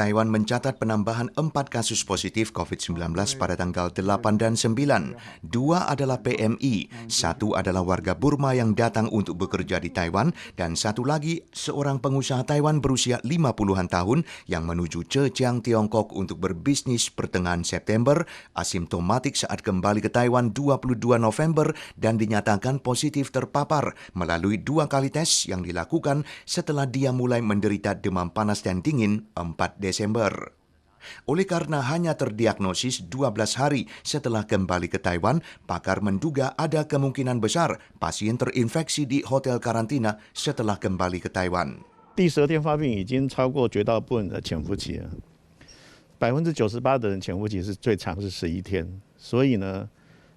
Taiwan mencatat penambahan 4 kasus positif COVID-19 pada tanggal 8 dan 9. 2 adalah PMI, 1 adalah warga Burma yang datang untuk bekerja di Taiwan, dan 1 lagi seorang pengusaha Taiwan berusia 50-an tahun yang menuju Zhejiang, Tiongkok untuk berbisnis pertengahan September, asimptomatik saat kembali ke Taiwan 22 November dan dinyatakan positif terpapar melalui 2 kali tes yang dilakukan setelah dia mulai menderita demam panas dan dingin 4 Desember. Oleh karena hanya terdiagnosis 12 hari setelah kembali ke Taiwan, pakar menduga ada kemungkinan besar pasien terinfeksi di hotel karantina setelah kembali ke Taiwan. 第12天发病已经超过绝大部分的潜伏期了，98%的人潜伏期是最长是11天，所以呢，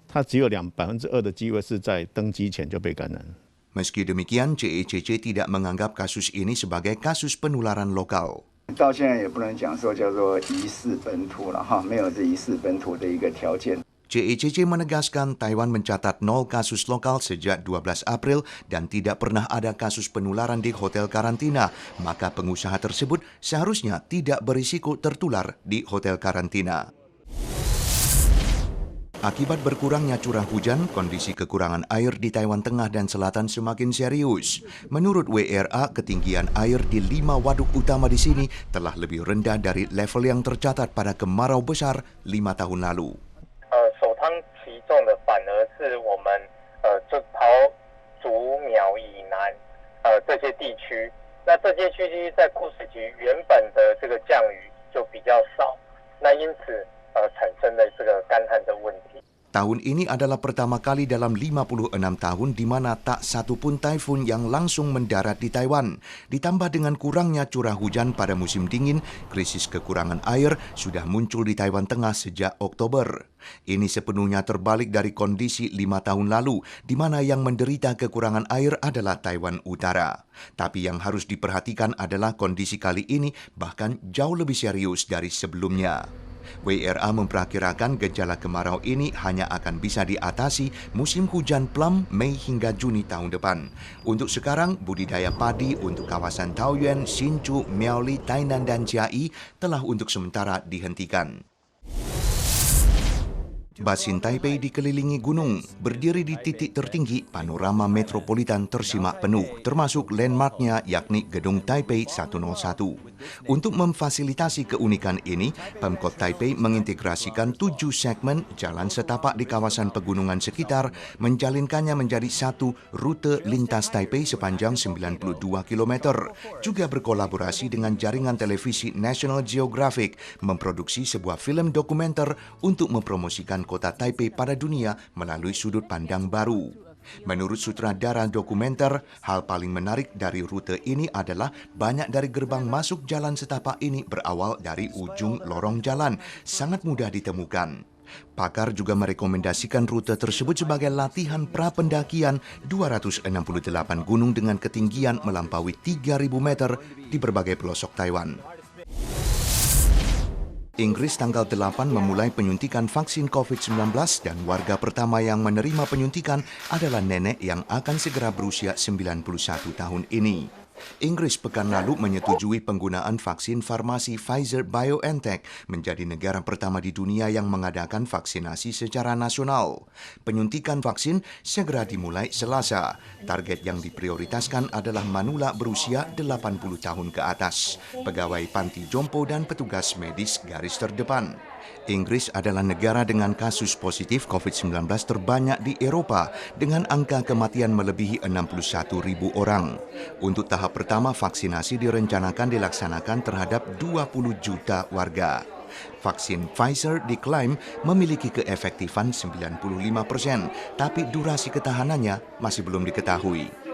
它只有2%的机会是在登机前就被感染。 Meski demikian, CECC tidak menganggap kasus ini sebagai kasus penularan lokal. 到现在也不能讲说叫做疑似本土了哈，没有这疑似本土的一个条件。 CECC menegaskan Taiwan mencatat 0 kasus lokal sejak 12 April dan tidak pernah ada kasus penularan di hotel karantina, maka pengusaha tersebut seharusnya tidak berisiko tertular di hotel karantina. Akibat berkurangnya curah hujan, kondisi kekurangan air di Taiwan Tengah dan Selatan semakin serius. Menurut WRA, ketinggian air di 5 waduk utama di sini telah lebih rendah dari level yang tercatat pada kemarau besar 5 tahun lalu. 首当其冲的反而是我们就桃竹苗以南这些地区，那这些区域在枯水期原本的这个降雨就比较少，那因此产生了这个干旱的问题。 Tahun ini adalah pertama kali dalam 56 tahun di mana tak satu pun taifun yang langsung mendarat di Taiwan. Ditambah dengan kurangnya curah hujan pada musim dingin, krisis kekurangan air sudah muncul di Taiwan Tengah sejak Oktober. Ini sepenuhnya terbalik dari kondisi 5 tahun lalu, di mana yang menderita kekurangan air adalah Taiwan Utara. Tapi yang harus diperhatikan adalah kondisi kali ini bahkan jauh lebih serius dari sebelumnya. WRA memperkirakan gejala kemarau ini hanya akan bisa diatasi musim hujan plum Mei hingga Juni tahun depan. Untuk sekarang, budidaya padi untuk kawasan Taoyuan, Hsinchu, Miaoli, Tainan, dan Chiayi telah untuk sementara dihentikan. Basin Taipei dikelilingi gunung. Berdiri di titik tertinggi, panorama metropolitan tersimak penuh, termasuk landmarknya yakni Gedung Taipei 101. Untuk memfasilitasi keunikan ini, Pemkot Taipei mengintegrasikan 7 segmen jalan setapak di kawasan pegunungan sekitar, menjalinkannya menjadi satu rute lintas Taipei sepanjang 92 km. Juga berkolaborasi dengan jaringan televisi National Geographic, memproduksi sebuah film dokumenter untuk mempromosikan kota Taipei pada dunia melalui sudut pandang baru. Menurut sutradara dokumenter, hal paling menarik dari rute ini adalah banyak dari gerbang masuk jalan setapak ini berawal dari ujung lorong jalan, sangat mudah ditemukan. Pakar juga merekomendasikan rute tersebut sebagai latihan pra-pendakian 268 gunung dengan ketinggian melampaui 3.000 meter di berbagai pelosok Taiwan. Inggris tanggal 8 memulai penyuntikan vaksin COVID-19 dan warga pertama yang menerima penyuntikan adalah nenek yang akan segera berusia 91 tahun ini. Inggris pekan lalu menyetujui penggunaan vaksin farmasi Pfizer-BioNTech menjadi negara pertama di dunia yang mengadakan vaksinasi secara nasional. Penyuntikan vaksin segera dimulai Selasa. Target yang diprioritaskan adalah manula berusia 80 tahun ke atas, pegawai panti jompo dan petugas medis garis terdepan. Inggris adalah negara dengan kasus positif COVID-19 terbanyak di Eropa dengan angka kematian melebihi 61.000 orang. Untuk tahap pertama, vaksinasi direncanakan dilaksanakan terhadap 20 juta warga. Vaksin Pfizer diklaim memiliki keefektifan 95%, tapi durasi ketahanannya masih belum diketahui.